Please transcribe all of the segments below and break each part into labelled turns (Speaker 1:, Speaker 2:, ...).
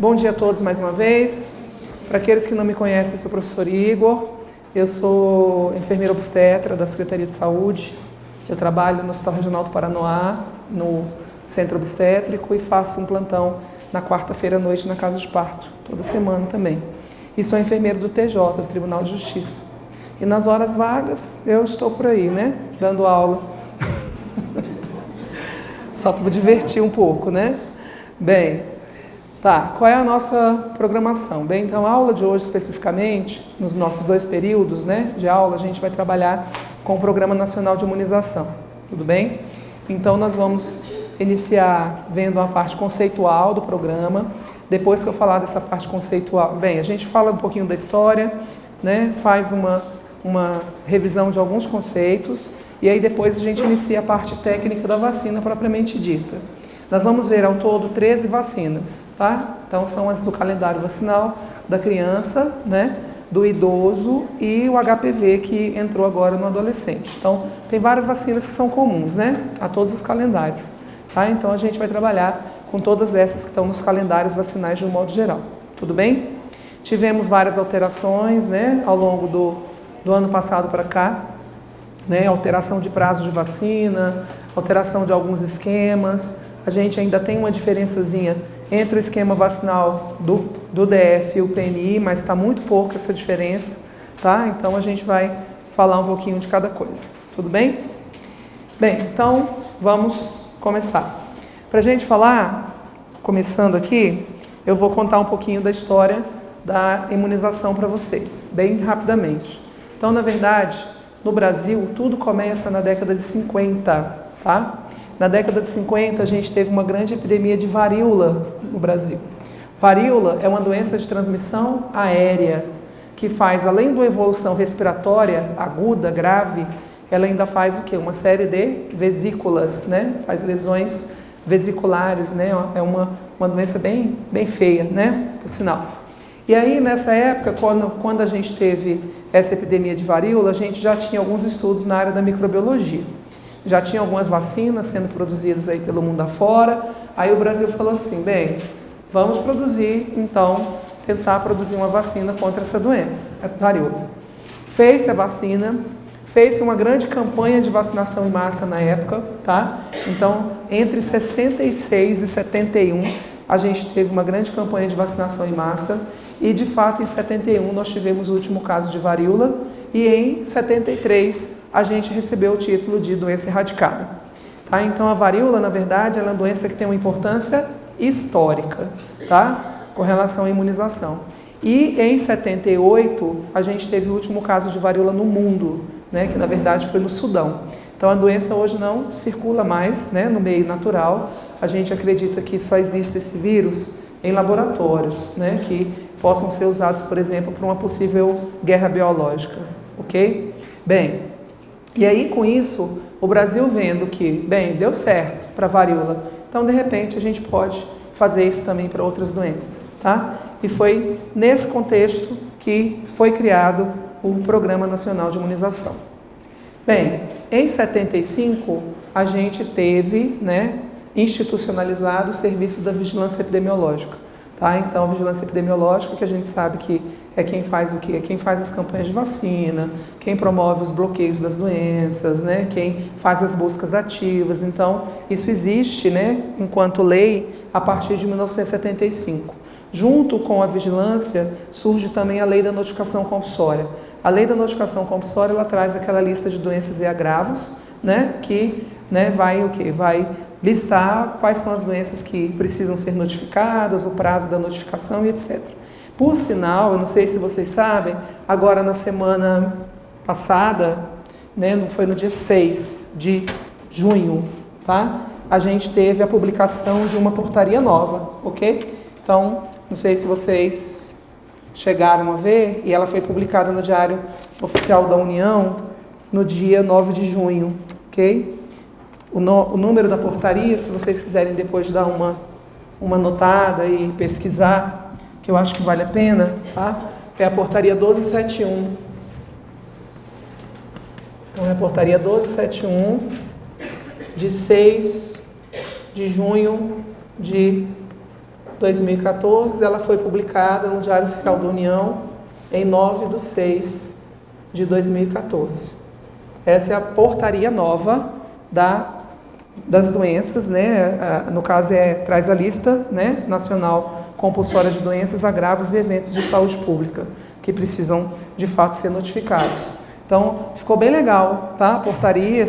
Speaker 1: Bom dia a todos mais uma vez. Para aqueles que não me conhecem, eu sou o professor Igor. Eu sou enfermeira obstetra da Secretaria de Saúde. Eu trabalho no Hospital Regional do Paranoá, no Centro Obstétrico, e faço um plantão na quarta-feira à noite na Casa de Parto, toda semana também. E sou enfermeira do TJ, do Tribunal de Justiça. E nas horas vagas, eu estou por aí, né? Dando aula. Só para divertir um pouco, né? Bem, tá. Qual é a nossa programação? Bem, então a aula de hoje especificamente, nos nossos 2 períodos, né, de aula, a gente vai trabalhar com o Programa Nacional de Imunização. Tudo bem? Então nós vamos iniciar vendo a parte conceitual do programa. Depois que eu falar dessa parte conceitual, bem, a gente fala um pouquinho da história, né, faz uma revisão de alguns conceitos e aí depois a gente inicia a parte técnica da vacina propriamente dita. Nós vamos ver ao todo 13 vacinas, tá? Então são as do calendário vacinal da criança, né, do idoso e o HPV que entrou agora no adolescente. Então tem várias vacinas que são comuns, né, a todos os calendários, tá? Então a gente vai trabalhar com todas essas que estão nos calendários vacinais de um modo geral. Tudo bem? Tivemos várias alterações, né, ao longo do ano passado para cá, né, alteração de prazo de vacina, alteração de alguns esquemas. A gente ainda tem uma diferençazinha entre o esquema vacinal do DF e o PNI, mas está muito pouca essa diferença, tá? Então a gente vai falar um pouquinho de cada coisa. Tudo bem? Bem, então vamos começar. Para a gente falar, começando aqui, eu vou contar um pouquinho da história da imunização para vocês, bem rapidamente. Então, na verdade, no Brasil, tudo começa na década de 50, tá? Na década de 50, a gente teve uma grande epidemia de varíola no Brasil. Varíola é uma doença de transmissão aérea, que faz, além da evolução respiratória aguda, grave, ela ainda faz o quê? Uma série de vesículas, né? Faz lesões vesiculares, né? É uma doença bem feia, né? Por sinal. E aí, nessa época, quando a gente teve essa epidemia de varíola, a gente já tinha alguns estudos na área da microbiologia. Já tinha algumas vacinas sendo produzidas aí pelo mundo afora. Aí o Brasil falou assim, bem, vamos produzir, então, tentar produzir uma vacina contra essa doença, a varíola. Fez-se a vacina, fez-se uma grande campanha de vacinação em massa na época, tá? Então, entre 66 e 71, a gente teve uma grande campanha de vacinação em massa e, de fato, em 71 nós tivemos o último caso de varíola e em 73 a gente recebeu o título de doença erradicada. Tá? Então, a varíola, na verdade, ela é uma doença que tem uma importância histórica, tá? Com relação à imunização. E em 78 a gente teve o último caso de varíola no mundo, né? Que na verdade foi no Sudão. Então, a doença hoje não circula mais, né, no meio natural. A gente acredita que só existe esse vírus em laboratórios, né, que possam ser usados, por exemplo, para uma possível guerra biológica, ok? Bem, e aí com isso, o Brasil vendo que, bem, deu certo para a varíola, então de repente a gente pode fazer isso também para outras doenças, tá? E foi nesse contexto que foi criado o Programa Nacional de Imunização. Bem, em 75 a gente teve, né, institucionalizado o serviço da vigilância epidemiológica. Tá? Então, a vigilância epidemiológica, que a gente sabe que é quem faz o quê? É quem faz as campanhas de vacina, quem promove os bloqueios das doenças, né? Quem faz as buscas ativas. Então, isso existe, né, enquanto lei a partir de 1975. Junto com a vigilância, surge também a lei da notificação compulsória. A lei da notificação compulsória, ela traz aquela lista de doenças e agravos, né, que, né, vai o quê? Vai listar quais são as doenças que precisam ser notificadas, o prazo da notificação e etc. Por sinal, eu não sei se vocês sabem, agora na semana passada, né, não foi no dia 6 de junho, tá? A gente teve a publicação de uma portaria nova, ok? Então, não sei se vocês chegaram a ver, e ela foi publicada no Diário Oficial da União no dia 9 de junho, ok? O número da portaria, se vocês quiserem depois dar uma notada e pesquisar, que eu acho que vale a pena, tá? É a portaria 1271. Então, é a portaria 1271, de 6 de junho de 2014, ela foi publicada no Diário Oficial da União em 9/6/2014. Essa é a portaria nova das doenças, né? No caso traz a lista, né, nacional compulsória de doenças, agravos e eventos de saúde pública que precisam de fato ser notificados. Então, ficou bem legal, tá? A portaria,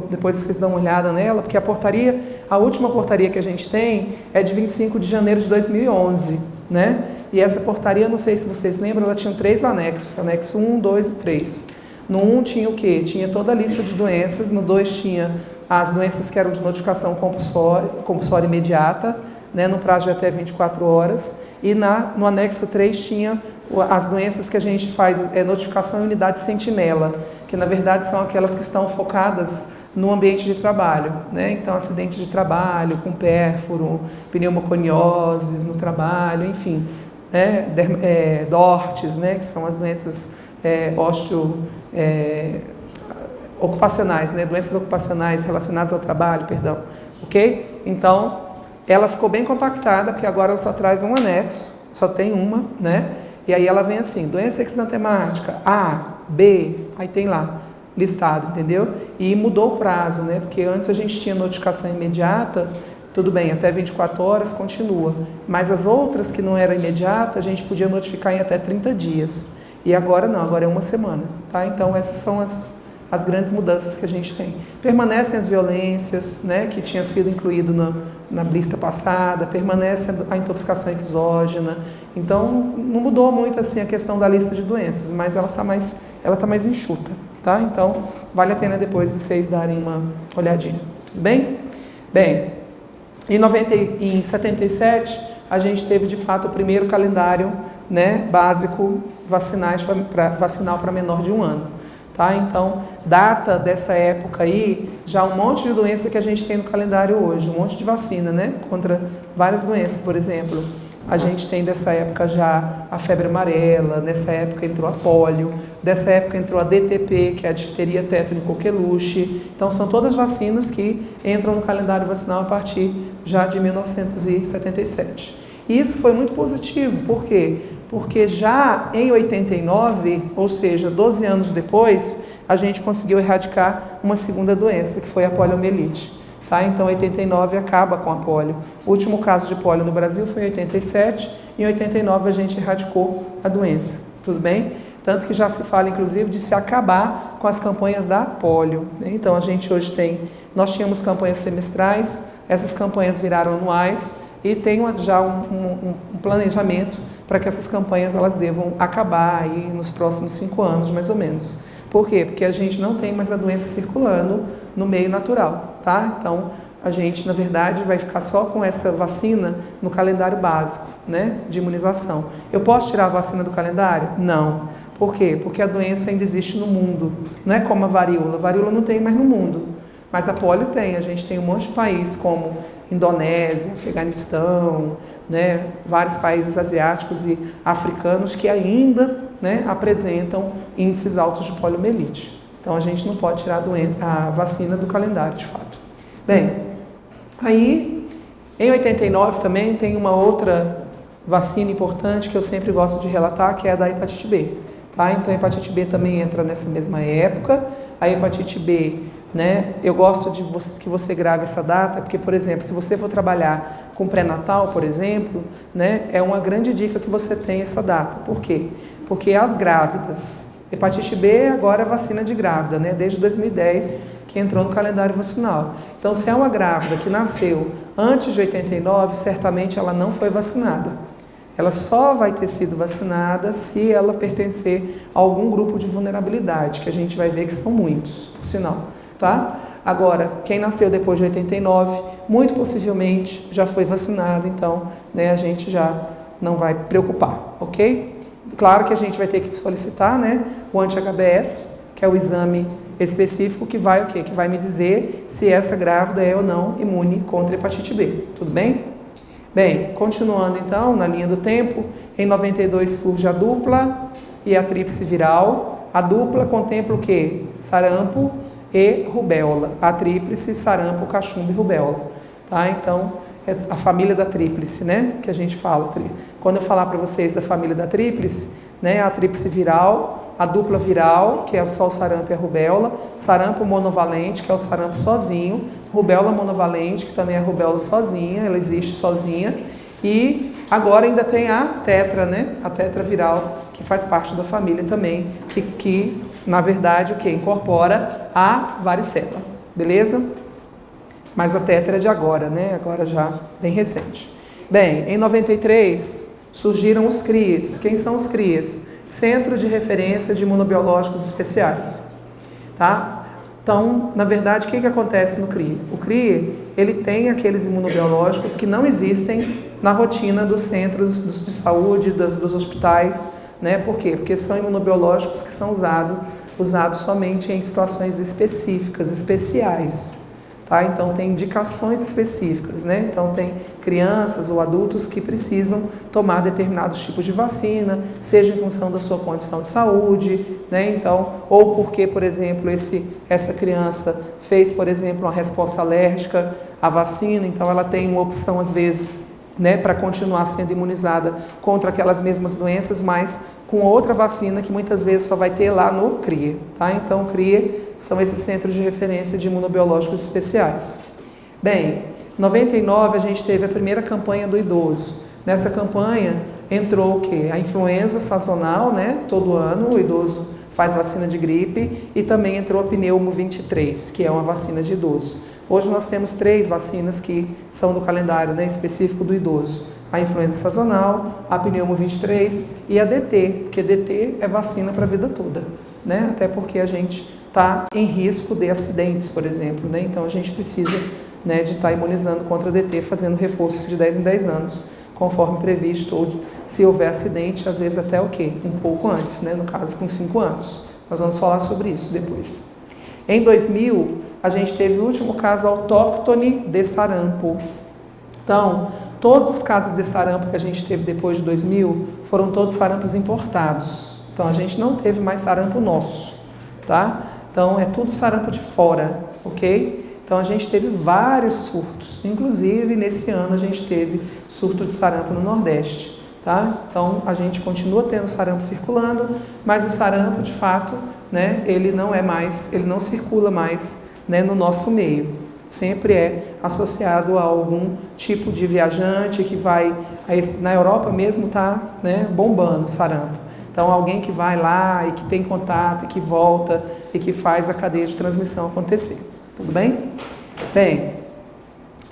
Speaker 1: depois vocês dão uma olhada nela, porque a última portaria que a gente tem é de 25 de janeiro de 2011, né? E essa portaria, não sei se vocês lembram, ela tinha 3 anexos, anexo 1, 2 e 3. No 1 tinha o quê? Tinha toda a lista de doenças, no 2 tinha as doenças que eram de notificação compulsória imediata, né, no prazo de até 24 horas, e no anexo 3 tinha as doenças que a gente faz notificação em unidade sentinela, que na verdade são aquelas que estão focadas no ambiente de trabalho, né? Então, acidentes de trabalho, com pérfuro, pneumoconioses no trabalho, enfim, né? DORTs, né? Que são as doenças ocupacionais, né? Doenças ocupacionais relacionadas ao trabalho, perdão, ok? Então, ela ficou bem compactada, porque agora ela só traz um anexo, só tem uma, né? E aí ela vem assim, doença exantemática, A, B, aí tem lá, listado, entendeu? E mudou o prazo, né? Porque antes a gente tinha notificação imediata, tudo bem, até 24 horas continua. Mas as outras que não eram imediata, a gente podia notificar em até 30 dias. E agora não, agora é uma semana, tá? Então essas são as grandes mudanças que a gente tem. Permanecem as violências, né, que tinha sido incluído na lista passada, permanece a intoxicação exógena. Então, não mudou muito assim a questão da lista de doenças, mas ela tá mais enxuta, tá? Então, vale a pena depois vocês darem uma olhadinha. Tudo bem? Bem, em 77, a gente teve de fato o primeiro calendário, né, básico vacinal para menor de 1 ano. Tá? Então, data dessa época aí, já um monte de doença que a gente tem no calendário hoje, um monte de vacina, né? Contra várias doenças, por exemplo. A gente tem dessa época já a febre amarela, nessa época entrou a pólio, dessa época entrou a DTP, que é a difteria, tétano e coqueluche. Então, são todas vacinas que entram no calendário vacinal a partir já de 1977. E isso foi muito positivo, por quê? Porque já em 89, ou seja, 12 anos depois, a gente conseguiu erradicar uma segunda doença, que foi a poliomielite. Tá? Então, 89 acaba com a polio. O último caso de polio no Brasil foi em 87, e em 89 a gente erradicou a doença. Tudo bem? Tanto que já se fala, inclusive, de se acabar com as campanhas da polio. Né? Então, a gente hoje nós tínhamos campanhas semestrais, essas campanhas viraram anuais, e tem já um planejamento para que essas campanhas elas devam acabar aí nos próximos 5 anos, mais ou menos. Por quê? Porque a gente não tem mais a doença circulando no meio natural, tá? Então, a gente, na verdade, vai ficar só com essa vacina no calendário básico, né, de imunização. Eu posso tirar a vacina do calendário? Não. Por quê? Porque a doença ainda existe no mundo. Não é como a varíola. A varíola não tem mais no mundo. Mas a polio tem. A gente tem um monte de países como Indonésia, Afeganistão, né, vários países asiáticos e africanos que ainda, né, apresentam índices altos de poliomielite. Então a gente não pode tirar a vacina do calendário, de fato. Bem, aí em 89 também tem uma outra vacina importante que eu sempre gosto de relatar, que é a da hepatite B. Tá? Então a hepatite B também entra nessa mesma época. A hepatite B, né, eu gosto de que você grave essa data, porque, por exemplo, se você for trabalhar com pré-natal, por exemplo, né, é uma grande dica que você tenha essa data. Por quê? Porque as grávidas, hepatite B agora é vacina de grávida, né, desde 2010 que entrou no calendário vacinal. Então, se é uma grávida que nasceu antes de 89, certamente ela não foi vacinada. Ela só vai ter sido vacinada se ela pertencer a algum grupo de vulnerabilidade, que a gente vai ver que são muitos, por sinal. Tá? Agora, quem nasceu depois de 89, muito possivelmente já foi vacinado, então, né, a gente já não vai preocupar, ok? Claro que a gente vai ter que solicitar, né, o anti-HBS, que é o exame específico que vai o quê? Que vai me dizer se essa grávida é ou não imune contra hepatite B, tudo bem? Bem, continuando então na linha do tempo, em 92 surge a dupla e a tríplice viral. A dupla contempla o quê? Sarampo e rubéola. A tríplice, sarampo, cachumba e rubéola. Tá? Então, é a família da tríplice, né? Que a gente fala. Quando eu falar para vocês da família da tríplice, né? A tríplice viral, a dupla viral, que é só o sarampo e a rubéola, sarampo monovalente, que é o sarampo sozinho, rubéola monovalente, que também é a rubéola sozinha, ela existe sozinha, e agora ainda tem a tetra, né? A tetra viral, que faz parte da família também, que na verdade, o que? Incorpora a varicela, beleza? Mas a tetra é de agora, né? Agora já bem recente. Bem, em 93 surgiram os CRIES. Quem são os CRIES? Centro de Referência de Imunobiológicos Especiais, tá? Então, na verdade, o que acontece no CRIE? O CRIE, ele tem aqueles imunobiológicos que não existem na rotina dos centros de saúde, dos hospitais, né? Por quê? Porque são imunobiológicos que são usados somente em situações específicas, especiais. Tá? Então, tem indicações específicas, né? Então, tem crianças ou adultos que precisam tomar determinados tipos de vacina, seja em função da sua condição de saúde, né? Então, ou porque, por exemplo, essa criança fez, por exemplo, uma resposta alérgica à vacina, então ela tem uma opção, às vezes, né, para continuar sendo imunizada contra aquelas mesmas doenças, mas com outra vacina que muitas vezes só vai ter lá no CRIE, tá? Então, o CRIE são esses centros de referência de imunobiológicos especiais. Bem, em 99 a gente teve a primeira campanha do idoso. Nessa campanha entrou o quê? A influenza sazonal, né? Todo ano o idoso faz vacina de gripe, e também entrou a pneumo 23, que é uma vacina de idoso. Hoje nós temos 3 vacinas que são do calendário, né, específico do idoso. A influenza sazonal, a pneumo 23 e a DT, porque DT é vacina para a vida toda, né? Até porque a gente está em risco de acidentes, por exemplo, né? Então a gente precisa, né, de estar imunizando contra a DT, fazendo reforço de 10 em 10 anos, conforme previsto, ou se houver acidente, às vezes até o quê? Um pouco antes, né? No caso com 5 anos. Nós vamos falar sobre isso depois. Em 2000, a gente teve o último caso autóctone de sarampo. Então, todos os casos de sarampo que a gente teve depois de 2000 foram todos sarampos importados. Então, a gente não teve mais sarampo nosso, tá? Então, é tudo sarampo de fora, ok? Então, a gente teve vários surtos. Inclusive, nesse ano, a gente teve surto de sarampo no Nordeste, tá? Então, a gente continua tendo sarampo circulando, mas o sarampo, de fato, né, ele não circula mais, né, no nosso meio. Sempre é associado a algum tipo de viajante que vai, na Europa mesmo está, né, bombando o sarampo. Então, alguém que vai lá e que tem contato e que volta e que faz a cadeia de transmissão acontecer. Tudo bem? Bem,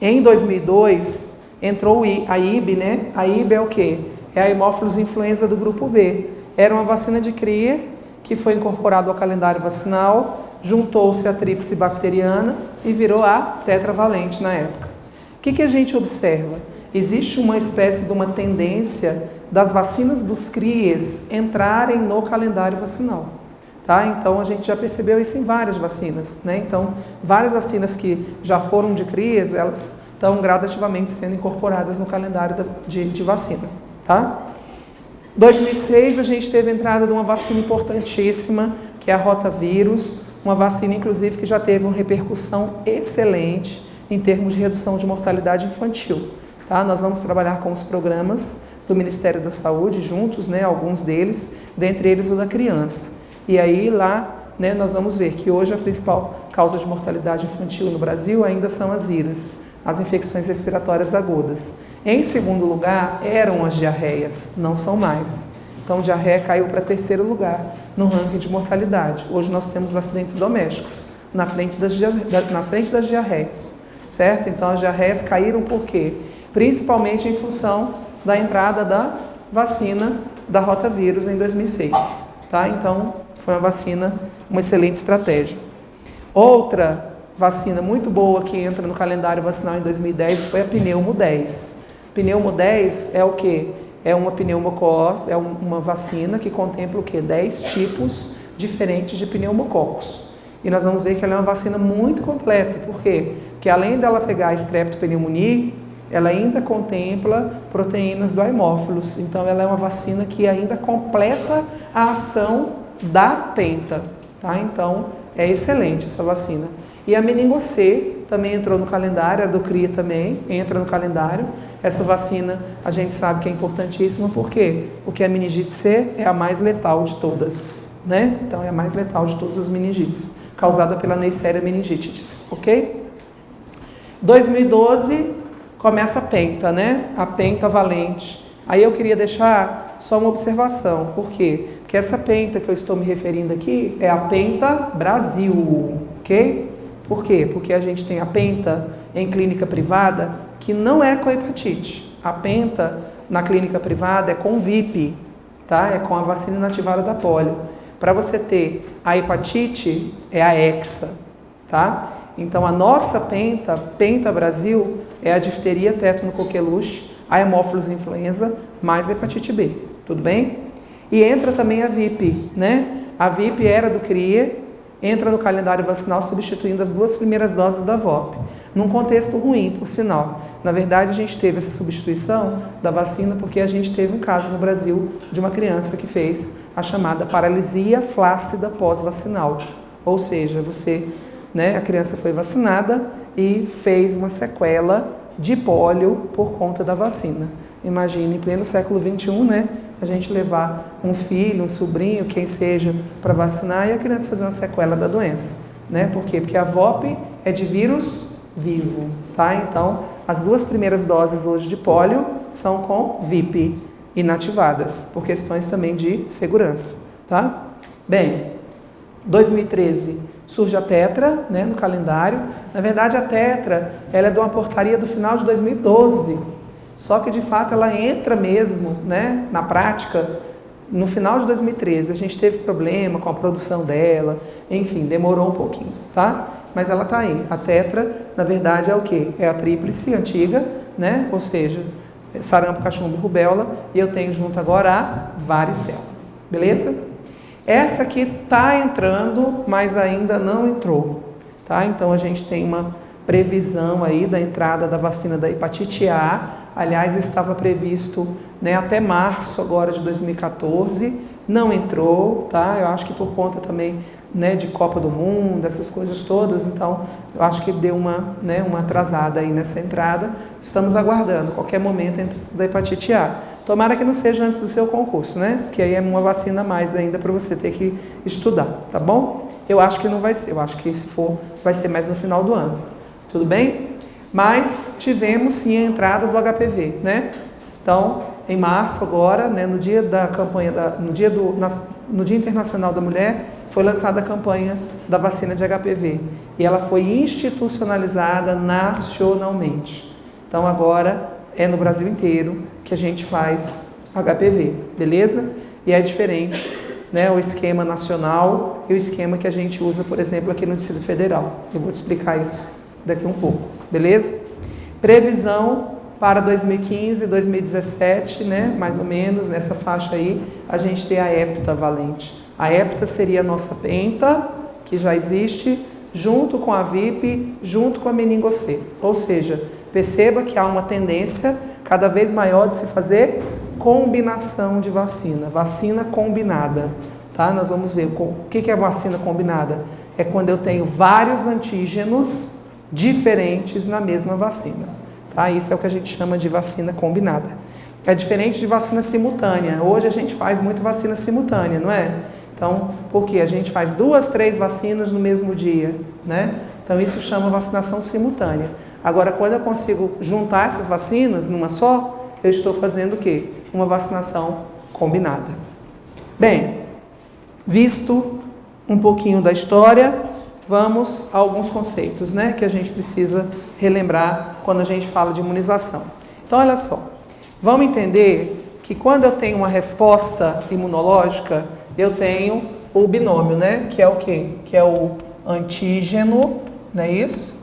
Speaker 1: em 2002 entrou a IB, né? A IB é o quê? É a Haemophilus influenza do grupo B. Era uma vacina de cria que foi incorporado ao calendário vacinal, juntou-se a tríplice bacteriana e virou a tetravalente na época. O que a gente observa? Existe uma espécie de uma tendência das vacinas dos CRIES entrarem no calendário vacinal. Tá? Então, a gente já percebeu isso em várias vacinas, né? Então, várias vacinas que já foram de CRIES, elas estão gradativamente sendo incorporadas no calendário de vacina. Tá? 2006, a gente teve a entrada de uma vacina importantíssima, que é a rotavírus, uma vacina, inclusive, que já teve uma repercussão excelente em termos de redução de mortalidade infantil. Tá? Nós vamos trabalhar com os programas do Ministério da Saúde juntos, né? Alguns deles, dentre eles o da criança. E aí lá, né, nós vamos ver que hoje a principal causa de mortalidade infantil no Brasil ainda são as IRAs, as infecções respiratórias agudas. Em segundo lugar, eram as diarreias, não são mais. Então, diarreia caiu para terceiro lugar no ranking de mortalidade. Hoje nós temos acidentes domésticos na frente das diarreias, certo? Então, as diarreias caíram por quê? Principalmente em função da entrada da vacina da rotavírus em 2006. Tá? Então, foi uma vacina, uma excelente estratégia. Outra vacina muito boa que entra no calendário vacinal em 2010 foi a pneumo 10. Pneumo 10 é o quê? É uma pneumococos, é uma vacina que contempla o quê? 10 tipos diferentes de pneumococos. E nós vamos ver que ela é uma vacina muito completa. Por quê? Porque além dela pegar a streptopneumoniae, ela ainda contempla proteínas do Haemophilus. Então, ela é uma vacina que ainda completa a ação da penta. Tá? Então, é excelente essa vacina. E a meningo C, também entrou no calendário, a do CRIA também entra no calendário. Essa vacina a gente sabe que é importantíssima, por quê? Porque a meningite C é a mais letal de todas, né? Então é a mais letal de todas as meningites, causada pela Neisseria meningitidis, ok? 2012 começa a penta, né? A penta valente. Aí eu queria deixar só uma observação, por quê? Porque essa penta que eu estou me referindo aqui é a penta Brasil, ok? Por quê? Porque a gente tem a penta em clínica privada que não é com hepatite. A penta na clínica privada é com VIP, tá? É com a vacina inativada da polio. Para você ter a hepatite, é a hexa, tá? Então a nossa penta, Penta Brasil, é a difteria, tétano, coqueluche, a hemófilos influenza, mais hepatite B, tudo bem? E entra também a VIP, né? A VIP era do CRIE, entra no calendário vacinal substituindo as 2 primeiras doses da VOP. Num contexto ruim, por sinal. Na verdade, a gente teve essa substituição da vacina porque a gente teve um caso no Brasil de uma criança que fez a chamada paralisia flácida pós-vacinal. Ou seja, a criança foi vacinada e fez uma sequela de pólio por conta da vacina. Imagine, em pleno século XXI, né? A gente levar um filho, um sobrinho, quem seja, para vacinar e a criança fazer uma sequela da doença, né? Por quê? Porque a VOP é de vírus vivo, tá? Então, as 2 primeiras doses hoje de pólio são com VIP, inativadas, por questões também de segurança, tá? Bem, 2013 surge a Tetra, né, no calendário. Na verdade, a Tetra, ela é de uma portaria do final de 2012, só que de fato ela entra mesmo, né, na prática no final de 2013. A gente teve problema com a produção dela, enfim, demorou um pouquinho, tá? Mas ela tá aí. A Tetra, na verdade, é o quê? É a tríplice antiga, né? Ou seja, sarampo, cachumba e rubéola, e eu tenho junto agora a varicela, beleza? Essa aqui tá entrando, mas ainda não entrou, tá? Então a gente tem uma previsão aí da entrada da vacina da hepatite A. Aliás, estava previsto, né, até março agora de 2014, não entrou, tá? Eu acho que por conta também, né, de Copa do Mundo, essas coisas todas, então eu acho que deu uma atrasada aí nessa entrada. Estamos aguardando qualquer momento da hepatite A. Tomara que não seja antes do seu concurso, né? Que aí é uma vacina a mais ainda para você ter que estudar, tá bom? Eu acho que não vai ser, eu acho que se for, vai ser mais no final do ano. Tudo bem? Mas tivemos sim a entrada do HPV, né? Então, em março agora, né, no dia da campanha, no Dia Internacional da Mulher, foi lançada a campanha da vacina de HPV. E ela foi institucionalizada nacionalmente. Então agora é no Brasil inteiro que a gente faz HPV, beleza? E é diferente, né, o esquema nacional e o esquema que a gente usa, por exemplo, aqui no Distrito Federal. Eu vou te explicar isso daqui um pouco, beleza? Previsão para 2015, 2017, né, mais ou menos, nessa faixa aí, a gente tem a heptavalente. A hepta seria a nossa penta, que já existe, junto com a VIP, junto com a meningocê. Ou seja, perceba que há uma tendência cada vez maior de se fazer combinação de vacina combinada, tá? Nós vamos ver o que é vacina combinada. É quando eu tenho vários antígenos diferentes na mesma vacina, tá? Isso é o que a gente chama de vacina combinada. É diferente de vacina simultânea. Hoje a gente faz muito vacina simultânea, não é? Então, por quê? A gente faz 2, 3 vacinas no mesmo dia, né? Então isso chama vacinação simultânea. Agora, quando eu consigo juntar essas vacinas numa só, eu estou fazendo o quê? Uma vacinação combinada. Bem, visto um pouquinho da história, vamos a alguns conceitos, né, que a gente precisa relembrar quando a gente fala de imunização. Então, olha só, vamos entender que quando eu tenho uma resposta imunológica, eu tenho o binômio, né, que é o quê? Que é o antígeno, não é isso?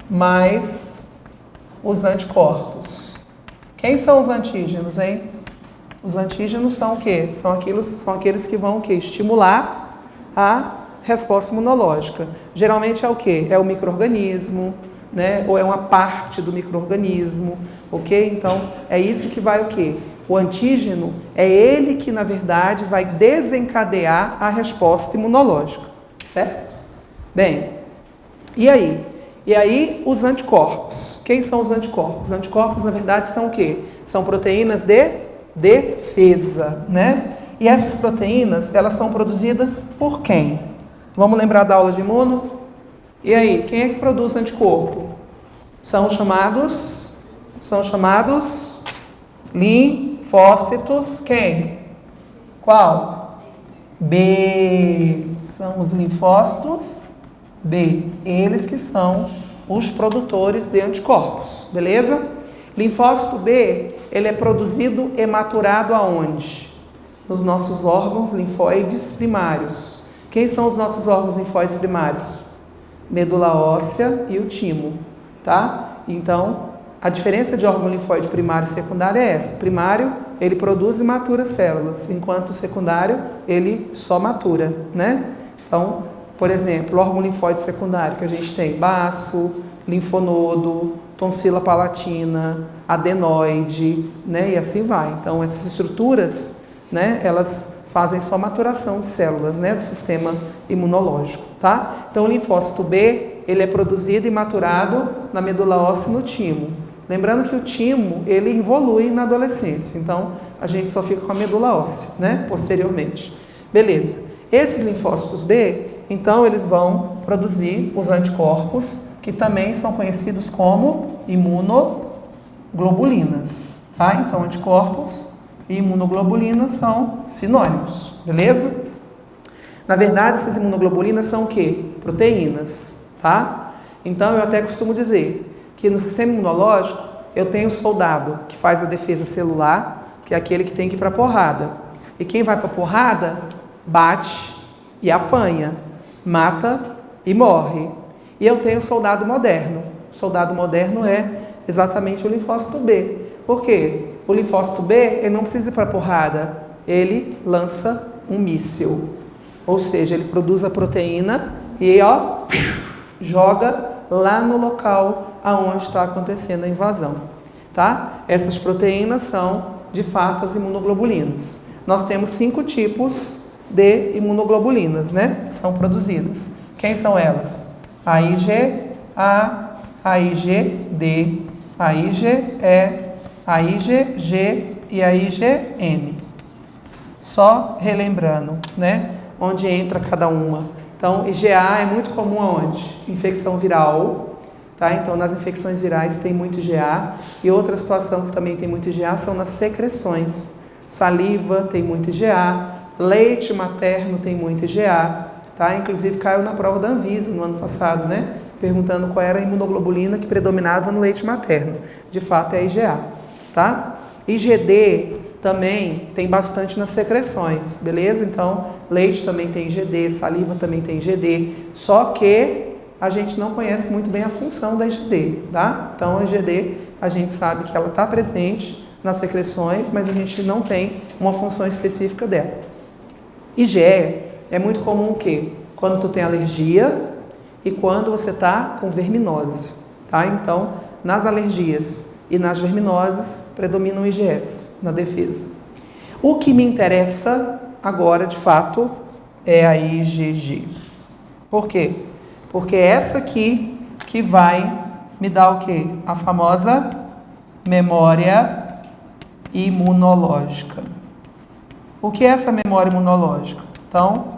Speaker 1: Mais os anticorpos. Quem são os antígenos, hein? Os antígenos são o quê? São aqueles que vão o quê? Estimular a resposta imunológica. Geralmente é o quê? É o micro-organismo, né? Ou é uma parte do micro-organismo, ok? Então, é isso que vai o quê? O antígeno é ele que, na verdade, vai desencadear a resposta imunológica, certo? Bem, e aí? E aí, os anticorpos. Quem são os anticorpos? Os anticorpos, na verdade, são o quê? São proteínas de defesa, né? E essas proteínas, elas são produzidas por quem? Vamos lembrar da aula de imuno? E aí, quem é que produz anticorpo? São chamados linfócitos, quem? Qual? B. São os linfócitos B. Eles que são os produtores de anticorpos, beleza? Linfócito B, ele é produzido e maturado aonde? Nos nossos órgãos linfóides primários. Quem são os nossos órgãos linfóides primários? Medula óssea e o timo, tá? Então, a diferença de órgão linfóide primário e secundário é essa. Primário, ele produz e matura células, enquanto o secundário, ele só matura, né? Então, por exemplo, o órgão linfóide secundário que a gente tem baço, linfonodo, tonsila palatina, adenoide, né? E assim vai. Então, essas estruturas, né? Elas fazem só maturação de células, né? Do sistema imunológico, tá? Então, o linfócito B, ele é produzido e maturado na medula óssea e no timo. Lembrando que o timo, ele evolui na adolescência. Então, a gente só fica com a medula óssea, né? Posteriormente. Beleza. Esses linfócitos B, então, eles vão produzir os anticorpos, que também são conhecidos como imunoglobulinas, tá? Então, anticorpos e imunoglobulinas são sinônimos, beleza? Na verdade, essas imunoglobulinas são o quê? Proteínas, tá? Então, eu até costumo dizer que no sistema imunológico, eu tenho o soldado que faz a defesa celular, que é aquele que tem que ir para a porrada. E quem vai para a porrada, bate e apanha, mata e morre. E eu tenho o soldado moderno. O soldado moderno é exatamente o linfócito B. Por quê? O linfócito B, ele não precisa ir para a porrada, ele lança um míssil. Ou seja, ele produz a proteína e ó, joga lá no local aonde está acontecendo a invasão, tá? Essas proteínas são, de fato, as imunoglobulinas. Nós temos 5 tipos de imunoglobulinas, né? Que são produzidas. Quem são elas? A IgA, a IgD, a IgE, a IgG e a IgM. Só relembrando, né? Onde entra cada uma. Então, IgA é muito comum aonde? Infecção viral, tá? Então, nas infecções virais tem muito IgA. E outra situação que também tem muito IgA são nas secreções. Saliva tem muito IgA, leite materno tem muito IgA, tá? Inclusive caiu na prova da Anvisa no ano passado, né? Perguntando qual era a imunoglobulina que predominava no leite materno. De fato é a IgA, tá? IgD também tem bastante nas secreções, beleza? Então, leite também tem IgD, saliva também tem IgD, só que a gente não conhece muito bem a função da IgD, tá? Então, a IgD, a gente sabe que ela está presente nas secreções, mas a gente não tem uma função específica dela. IgE é muito comum o quê? Quando tu tem alergia e quando você está com verminose, tá? Então, nas alergias e nas verminoses, predominam IgEs na defesa. O que me interessa agora, de fato, é a IgG. Por quê? Porque é essa aqui que vai me dar o quê? A famosa memória imunológica. O que é essa memória imunológica? Então,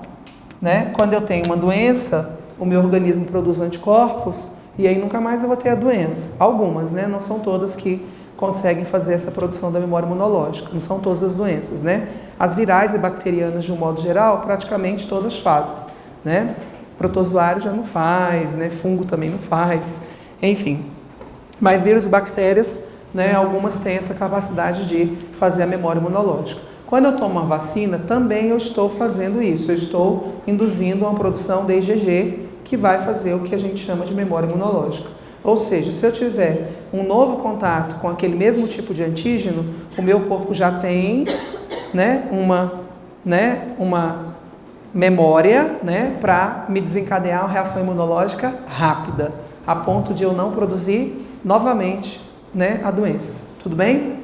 Speaker 1: né, quando eu tenho uma doença, o meu organismo produz anticorpos e aí nunca mais eu vou ter a doença. Algumas, né? Não são todas que conseguem fazer essa produção da memória imunológica. Não são todas as doenças, né? As virais e bacterianas, de um modo geral, praticamente todas fazem, né? Protozoário já não faz, né? Fungo também não faz, enfim. Mas vírus e bactérias, né? Algumas têm essa capacidade de fazer a memória imunológica. Quando eu tomo uma vacina, também eu estou fazendo isso. Eu estou induzindo uma produção de IgG que vai fazer o que a gente chama de memória imunológica. Ou seja, se eu tiver um novo contato com aquele mesmo tipo de antígeno, o meu corpo já tem, né, uma memória, né, para me desencadear uma reação imunológica rápida, a ponto de eu não produzir novamente, né, a doença. Tudo bem?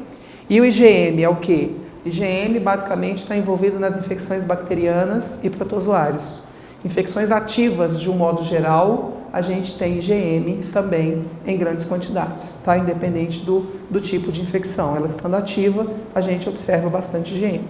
Speaker 1: E o IgM é o quê? IgM basicamente está envolvido nas infecções bacterianas e protozoários. Infecções ativas, de um modo geral, a gente tem IgM também em grandes quantidades, tá? Independente do tipo de infecção. Ela estando ativa, a gente observa bastante IgM.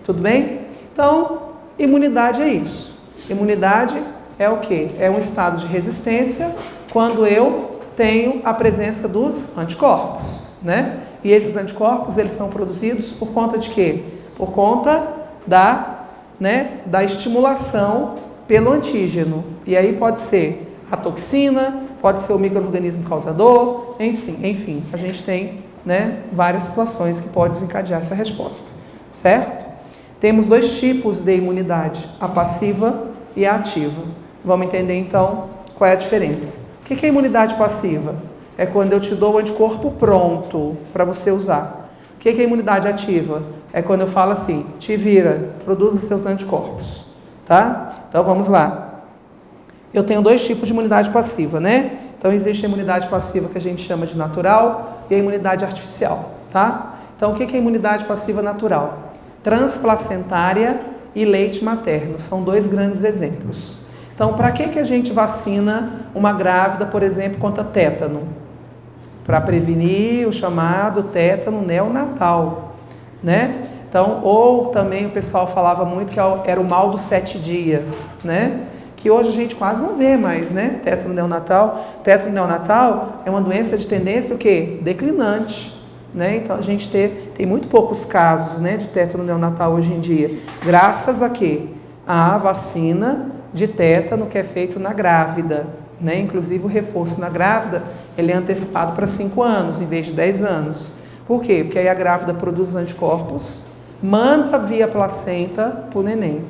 Speaker 1: Tudo bem? Então, imunidade é isso. Imunidade é o quê? É um estado de resistência quando eu tenho a presença dos anticorpos, né? E esses anticorpos, eles são produzidos por conta de quê? Por conta da estimulação pelo antígeno. E aí pode ser a toxina, pode ser o micro-organismo causador, enfim, a gente tem, né, várias situações que podem desencadear essa resposta, certo? Temos dois tipos de imunidade, a passiva e a ativa. Vamos entender então qual é a diferença. O que é imunidade passiva? É quando eu te dou o anticorpo pronto para você usar. O que é imunidade ativa? É quando eu falo assim, te vira, produza seus anticorpos, tá? Então vamos lá. Eu tenho dois tipos de imunidade passiva, né? Então existe a imunidade passiva que a gente chama de natural e a imunidade artificial, tá? Então o que é imunidade passiva natural? Transplacentária e leite materno, são dois grandes exemplos. Então, para que a gente vacina uma grávida, por exemplo, contra tétano? Para prevenir o chamado tétano neonatal, né? Então, ou também o pessoal falava muito que era o mal dos 7 dias, né? Que hoje a gente quase não vê mais, né? Tétano neonatal. Tétano neonatal é uma doença de tendência o quê? Declinante, né? Então, a gente tem muito poucos casos, né, de tétano neonatal hoje em dia. Graças a quê? A vacina de tétano que é feito na grávida, né? Inclusive o reforço na grávida, ele é antecipado para 5 anos em vez de 10 anos. Por quê? Porque aí a grávida produz anticorpos, manda via placenta para o neném.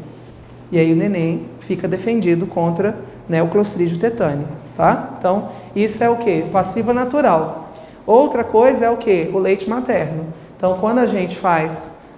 Speaker 1: E aí o neném fica defendido contra, né, o clostridio tetânico, tá? Então, isso é o quê? Passiva natural. Outra coisa é o quê? O leite materno. Então, quando a gente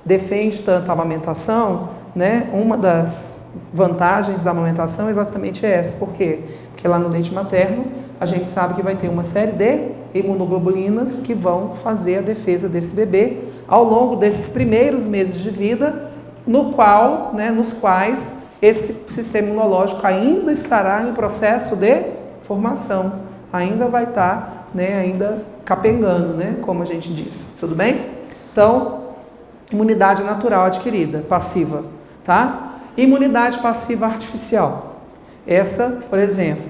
Speaker 1: defende tanto a amamentação, né, uma das vantagens da amamentação é exatamente essa. Por quê? Porque lá no leite materno a gente sabe que vai ter uma série de imunoglobulinas que vão fazer a defesa desse bebê ao longo desses primeiros meses de vida, nos quais esse sistema imunológico ainda estará em processo de formação, ainda vai estar, né, ainda capengando, né, como a gente diz. Tudo bem? Então, imunidade natural adquirida, passiva, tá? Imunidade passiva artificial. Essa, por exemplo,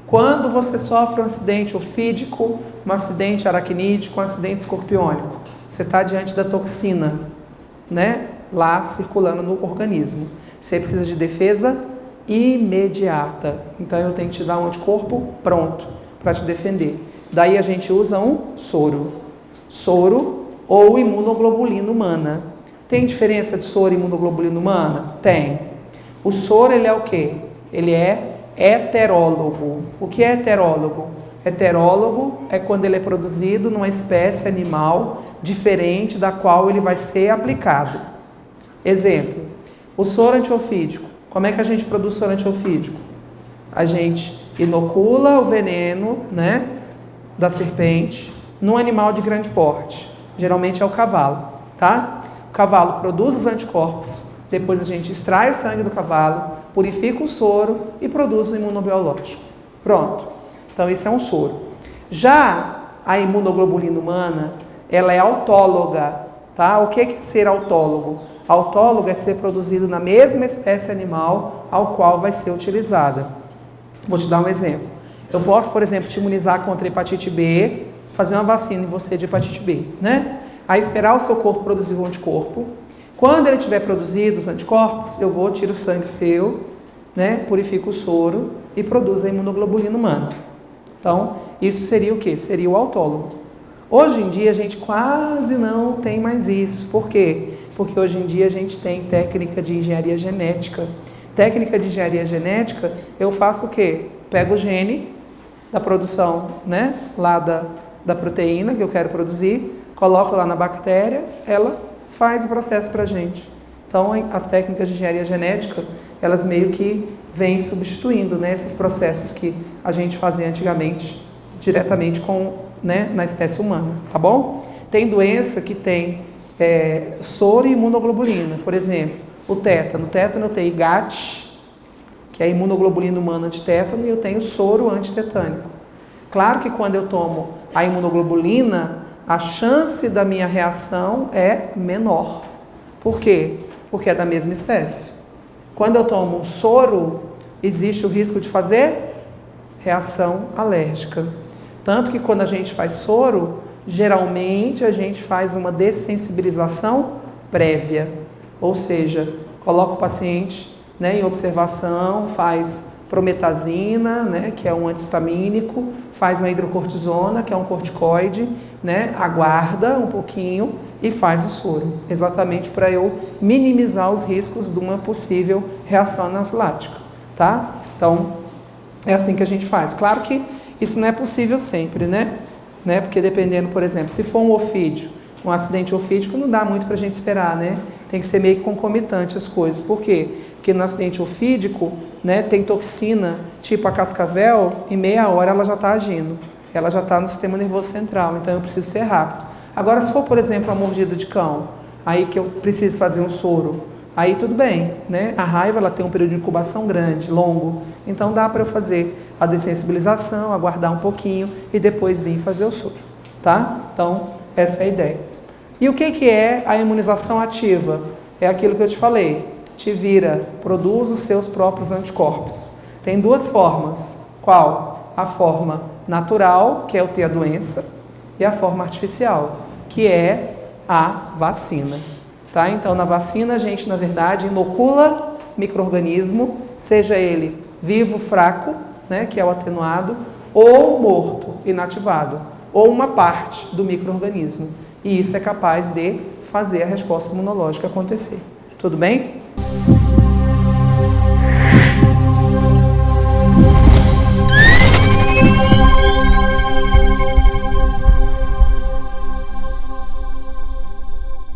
Speaker 1: quando você sofre um acidente ofídico, um acidente aracnídeo, um acidente escorpiônico, você está diante da toxina, né, lá circulando no organismo. Você precisa de defesa imediata. Então eu tenho que te dar um anticorpo pronto para te defender. Daí a gente usa um soro. Soro ou imunoglobulina humana. Tem diferença de soro e imunoglobulina humana? Tem. O soro, ele é o quê? Ele é heterólogo. O que é heterólogo? Heterólogo é quando ele é produzido numa espécie animal diferente da qual ele vai ser aplicado. Exemplo, o soro antiofídico. Como é que a gente produz soro antiofídico? A gente inocula o veneno, né, da serpente num animal de grande porte. Geralmente é o cavalo, tá? O cavalo produz os anticorpos, depois a gente extrai o sangue do cavalo, purifica o soro e produz o imunobiológico. Pronto. Então, isso é um soro. Já a imunoglobulina humana, ela é autóloga, tá? O que é ser autólogo? Autólogo é ser produzido na mesma espécie animal ao qual vai ser utilizada. Vou te dar um exemplo. Eu posso, por exemplo, te imunizar contra hepatite B, fazer uma vacina em você de hepatite B, né? Aí esperar o seu corpo produzir um anticorpo. Quando ele tiver produzido os anticorpos, eu vou, tiro o sangue seu, né? Purifico o soro e produzo a imunoglobulina humana. Então, isso seria o quê? Seria o autólogo. Hoje em dia a gente quase não tem mais isso. Por quê? Porque hoje em dia a gente tem técnica de engenharia genética. Técnica de engenharia genética, eu faço o quê? Pego o gene da produção, né, lá da proteína que eu quero produzir, coloco lá na bactéria, ela faz o processo para a gente. Então, as técnicas de engenharia genética, elas meio que vêm substituindo, né, esses processos que a gente fazia antigamente, diretamente né, na espécie humana, tá bom? Tem doença que tem soro e imunoglobulina, por exemplo, o tétano. O tétano tem IgAT, que é a imunoglobulina humana antitétano, e eu tenho soro antitetânico. Claro que quando eu tomo a imunoglobulina, a chance da minha reação é menor. Por quê? Porque é da mesma espécie. Quando eu tomo um soro, existe o risco de fazer reação alérgica. Tanto que quando a gente faz soro, geralmente a gente faz uma dessensibilização prévia. Ou seja, coloca o paciente, né, em observação, faz prometazina, né, que é um antihistamínico, faz uma hidrocortisona, que é um corticoide, né, aguarda um pouquinho e faz o soro, exatamente para eu minimizar os riscos de uma possível reação anafilática, tá? Então, é assim que a gente faz. Claro que isso não é possível sempre, né? Porque dependendo, por exemplo, se for um ofídio, um acidente ofídico, não dá muito para a gente esperar, né? Tem que ser meio que concomitante as coisas. Por quê? Porque no acidente ofídico, né, tem toxina, tipo a cascavel, em meia hora ela já está agindo. Ela já está no sistema nervoso central, então eu preciso ser rápido. Agora, se for, por exemplo, a mordida de cão, aí que eu preciso fazer um soro, aí tudo bem, né? A raiva, ela tem um período de incubação grande, longo, então dá para eu fazer a dessensibilização, aguardar um pouquinho e depois vir fazer o soro, tá? Então, essa é a ideia. E o que é a imunização ativa? É aquilo que eu te falei, te vira, produz os seus próprios anticorpos. Tem duas formas. Qual? A forma natural, que é eu ter a doença, e a forma artificial, que é a vacina. Tá? Então, na vacina, a gente, na verdade, inocula micro-organismo, seja ele vivo, fraco, né, que é o atenuado, ou morto, inativado, ou uma parte do micro-organismo. E isso é capaz de fazer a resposta imunológica acontecer. Tudo bem?